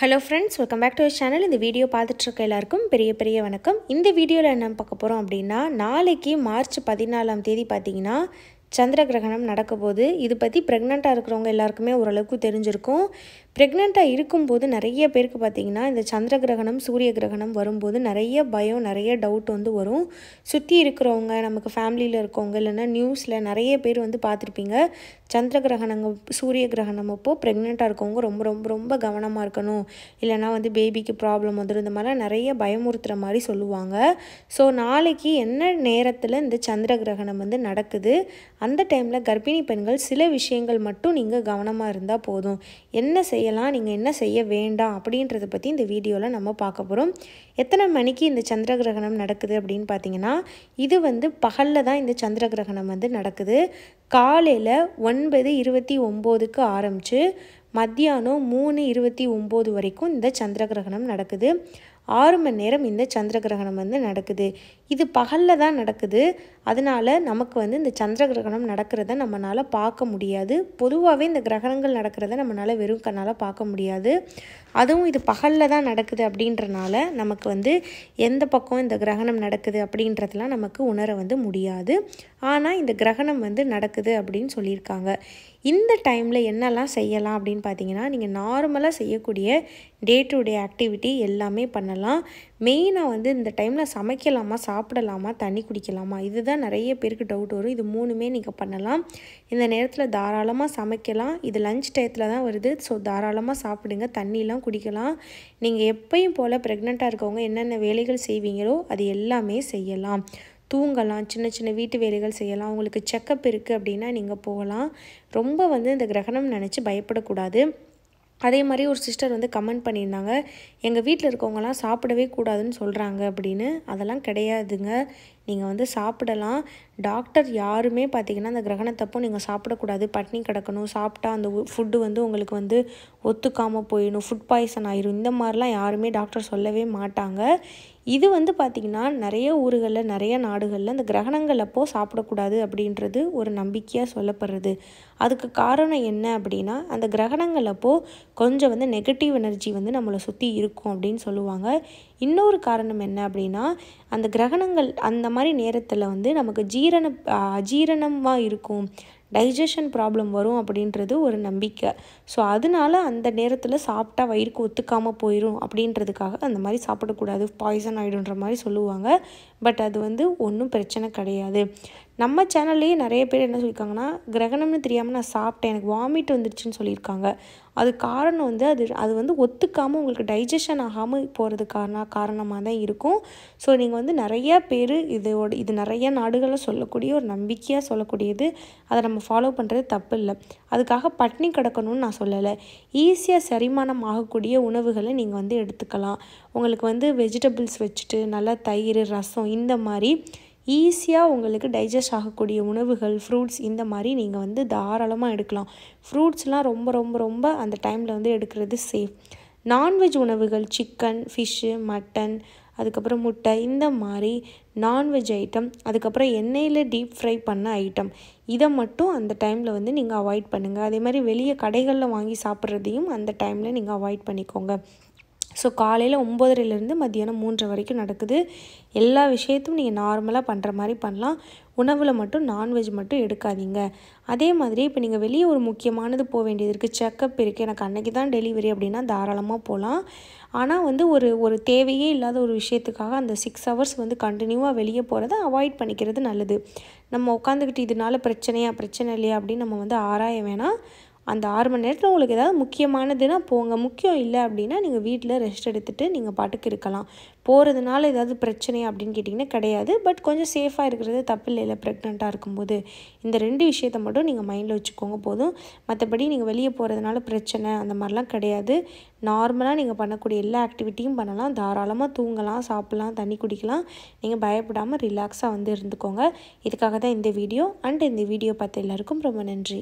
Hello friends, welcome back to our channel. இந்த video பார்த்துட்டு இருக்க எல்லாருக்கும் பெரிய வணக்கம். இந்த வீடியோல என்ன பார்க்க போறோம் அப்படினா நாளைக்கு மார்ச் 14ஆம் தேதி பாத்தீங்கன்னா சந்திர கிரகணம் நடக்க போகுது. இது பத்தி பிரெக்னன்ட்டா இருக்கிறவங்க எல்லாருக்குமே ஓரளவுக்கு தெரிஞ்சிருக்கும். பிரெக்னன்ட்டா இருக்கும்போது நிறைய பேருக்கு பாத்தீங்கன்னா இந்த சந்திர கிரகணம் சூரிய கிரகணம் வரும்போது நிறைய பயம் நிறைய டவுட் வரும். சுத்தி இருக்கிறவங்க நமக்கு ஃபேமிலில இருக்கவங்க இல்லனா நியூஸ்ல நிறைய பேர் பார்த்திருப்பீங்க. சந்திர கிரகணம் சூரிய கிரகணம் அப்போ பிரெக்னன்ட்டா இருக்கவங்க ரொம்ப கவனமா இருக்கணும். இல்லனா பேபிக்கு ப்ராப்ளம் வந்துரும். இந்த மாதிரி நிறைய பயமுறுத்துற மாதிரி சொல்லுவாங்க. சோ நாளைக்கு என்ன நேரத்துல இந்த சந்திர கிரகணம் நடக்குது. அந்த டைம்ல கர்ப்பிணி பெண்கள் சில விஷயங்கள் மட்டும் நீங்க கவனமா இருந்தா போதும். என்ன செய்யலாம் நீங்க என்ன செய்ய வேண்டாம் அப்படின்றத பத்தி இந்த வீடியோல நம்ம பார்க்க போறோம். எத்தனை மணிக்கு இந்த சந்திர கிரகணம் நடக்குது அப்படினு பாத்தீங்கன்னா இது பகல்ல தான் இந்த சந்திர கிரகணம் நடக்குது. காலையில 9:29க்கு ஆரம்பிச்சு மத்தியானம் 3:29 வரைக்கும் இந்த சந்திர கிரகணம் நடக்குது. 6 மணி நேரம் இந்த சந்திர கிரகணம் நடக்குது. இது பகல்ல தான் நடக்குது. அதனால நமக்கு இந்த சந்திர கிரகணம் நடக்கிறத நம்மனால பார்க்க முடியாது. பொதுவாவே இந்த கிரகணங்கள் நடக்கிறத நம்மனால வெறும் கண்ணால பார்க்க முடியாது. அதுவும் இது பகல்ல தான் நடக்குது அப்படின்றனால நமக்கு எந்த பக்கம் இந்த கிரகணம் நடக்குது அப்படின்றதெல்லாம் நமக்கு உணர முடியாது. ஆனா இந்த கிரகணம் நடக்குது அப்படின்னு சொல்லியிருக்காங்க. இந்த டைம்ல என்னெல்லாம் செய்யலாம் அப்படின்னு பார்த்தீங்கன்னா நீங்க நார்மலா செய்யக்கூடிய டே டு டே ஆக்டிவிட்டி எல்லாமே பண்ணலாம். மெயினா இந்த டைம்ல சமைக்கலாமா சாப்பிடலாமா தண்ணி குடிக்கலாமா இதுதான் நிறைய பேருக்கு டவுட் வரும். இது மூணுமே நீங்க பண்ணலாம். இந்த நேரத்துல தாராளமா சமைக்கலாம். இது லஞ்ச் டயத்துல தான் வருது. சோ தாராளமா சாப்பிடுங்க. தண்ணி எல்லாம் குடிக்கலாம். நீங்க எப்பவும் போல பிரெக்னன்ட்டா இருக்கவங்க என்னென்ன வேலைகள் செய்வீங்களோ அது எல்லாமே செய்யலாம். தூங்கலாம். சின்ன வீட்டு வேலைகள் செய்யலாம். உங்களுக்கு செக்கப் இருக்கு அப்படினா நீங்க போகலாம். ரொம்ப இந்த கிரகணம் நினைச்சு பயப்படக்கூடாது. அதே மாதிரி ஒரு சிஸ்டர் கமெண்ட் பண்ணியிருந்தாங்க. எங்க வீட்ல இருக்கவங்கலாம் சாப்பிடவே கூடாதுன்னு சொல்றாங்க அப்படின்னு. அதெல்லாம் கிடையாதுங்க. நீங்க சாப்பிடலாம். டாக்டர் யாருமே பாத்தீங்கன்னா அந்த கிரகணத்தப்போ நீங்க சாப்பிடக்கூடாது பட்டினி கிடக்கணும் சாப்பிட்டா அந்த ஃபுட் உங்களுக்கு ஒத்துக்காம போயிடும் ஃபுட் பாய்சன் ஆயிரும் இந்த மாதிரிலாம் யாருமே டாக்டர் சொல்லவே மாட்டாங்க. இது பாத்தீங்கன்னா நிறைய ஊர்கள்ல நிறைய நாடுகள்ல இந்த கிரகணங்கள் அப்போ சாப்பிடக்கூடாது அப்படின்றது ஒரு நம்பிக்கையா சொல்லப்படுறது. அதுக்கு காரணம் என்ன அப்படினா அந்த கிரகணங்கள் அப்போ கொஞ்சம் நெகட்டிவ் எனர்ஜி நம்மள சுத்தி இருக்கும் அப்படின்னு சொல்லுவாங்க. இன்னொரு காரணம் என்ன அப்படினா அந்த கிரகணங்கள் அந்த மாதிரி நேரத்துல நமக்கு அஜீரணமா இருக்கும். டைஜஷன் ப்ராப்ளம் வரும் அப்படின்றது ஒரு நம்பிக்கை. சோ அதனால அந்த நேரத்துல சாப்பிட்டா வயிறுக்கு ஒத்துக்காம போயிடும் அப்படின்றதுக்காக அந்த மாதிரி சாப்பிடக்கூடாது பாய்சன் ஆயிடும்ன்ற மாதிரி சொல்லுவாங்க. பட் அது ஒன்றும் பிரச்சனை கிடையாது. நம்ம சேனல்லேயே நிறைய பேர் என்ன சொல்லியிருக்காங்கன்னா கிரகணம்னு தெரியாமல் நான் சாப்பிட்டேன் எனக்கு வாமிட் வந்துருச்சுன்னு சொல்லியிருக்காங்க. அது காரணம் அது ஒத்துக்காமல் உங்களுக்கு டைஜஷன் ஆகாமல் போகிறது காரணமாக தான் இருக்கும். ஸோ நீங்கள் நிறையா பேர் இது நிறைய நாடுகளில் சொல்லக்கூடிய ஒரு நம்பிக்கையாக சொல்லக்கூடியது. அதை நம்ம ஃபாலோ பண்ணுறது தப்பு இல்லை. அதுக்காக பட்டினி கிடக்கணும்னு நான் சொல்லலை. ஈஸியாக செரிமானம் ஆகக்கூடிய உணவுகளை நீங்கள் எடுத்துக்கலாம். உங்களுக்கு வெஜிடபிள்ஸ் வச்சுட்டு நல்லா தயிர் ரசம் இந்த மாதிரி ஈஸியாக உங்களுக்கு டைஜஸ்ட் ஆகக்கூடிய உணவுகள் ஃப்ரூட்ஸ் இந்த மாதிரி நீங்கள் தாராளமாக எடுக்கலாம். ஃப்ரூட்ஸ்லாம் ரொம்ப அந்த டைமில் எடுக்கிறது சேஃப். நான்வெஜ் உணவுகள் சிக்கன் ஃபிஷ்ஷு மட்டன் அதுக்கப்புறம் முட்டை இந்த மாதிரி நான்வெஜ் ஐட்டம் அதுக்கப்புறம் எண்ணெயில் டீப் ஃப்ரை பண்ண ஐட்டம் இதை மட்டும் அந்த டைமில் நீங்கள் அவாய்ட் பண்ணுங்கள். அதே மாதிரி வெளியே கடைகளில் வாங்கி சாப்பிட்றதையும் அந்த டைமில் நீங்கள் அவாய்ட் பண்ணிக்கோங்க. ஸோ காலையில் 9:30லேருந்து மத்தியானம் 3 வரைக்கும் நடக்குது. எல்லா விஷயத்தையும் நீங்கள் நார்மலாக பண்ணுற மாதிரி பண்ணலாம். உணவில் மட்டும் நான்வெஜ் மட்டும் எடுக்காதீங்க. அதே மாதிரி இப்போ நீங்கள் வெளியே ஒரு முக்கியமானது போக வேண்டியது இருக்குது செக்கப் இருக்குது எனக்கு அன்றைக்கி தான் டெலிவரி அப்படின்னா தாராளமாக போகலாம். ஆனால் ஒரு தேவையே இல்லாத ஒரு விஷயத்துக்காக அந்த 6 ஹவர்ஸ் கண்டினியூவாக வெளியே போகிறத அவாய்ட் பண்ணிக்கிறது நல்லது. நம்ம உட்காந்துக்கிட்டு இதனால பிரச்சனை இல்லையா அப்படின்னு நம்ம ஆராய வேணாம். அந்த 6 மணி நேரத்தில் உங்களுக்கு ஏதாவது முக்கியமானதுன்னா போங்க. முக்கியம் இல்லை அப்படின்னா நீங்கள் வீட்டில் ரெஸ்ட் எடுத்துகிட்டு நீங்கள் பாட்டுக்கு இருக்கலாம். போகிறதுனால ஏதாவது பிரச்சனை அப்படின்னு கேட்டிங்கன்னா கிடையாது. பட் கொஞ்சம் சேஃபாக இருக்கிறது தப்பு இல்லை ப்ரெக்னெண்ட்டாக இருக்கும்போது. இந்த 2 விஷயத்த மட்டும் நீங்கள் மைண்டில் வச்சுக்கோங்க போதும். மற்றபடி நீங்கள் வெளியே போகிறதுனால பிரச்சனை அந்த மாதிரிலாம் கிடையாது. நார்மலாக நீங்கள் பண்ணக்கூடிய எல்லா ஆக்டிவிட்டியும் பண்ணலாம். தாராளமாக தூங்கலாம் சாப்பிட்லாம் தண்ணி குடிக்கலாம். நீங்கள் பயப்படாமல் ரிலாக்ஸாக இருந்துக்கோங்க. இதுக்காக தான் இந்த வீடியோ. இந்த வீடியோ பார்த்த எல்லாருக்கும் ரொம்ப நன்றி.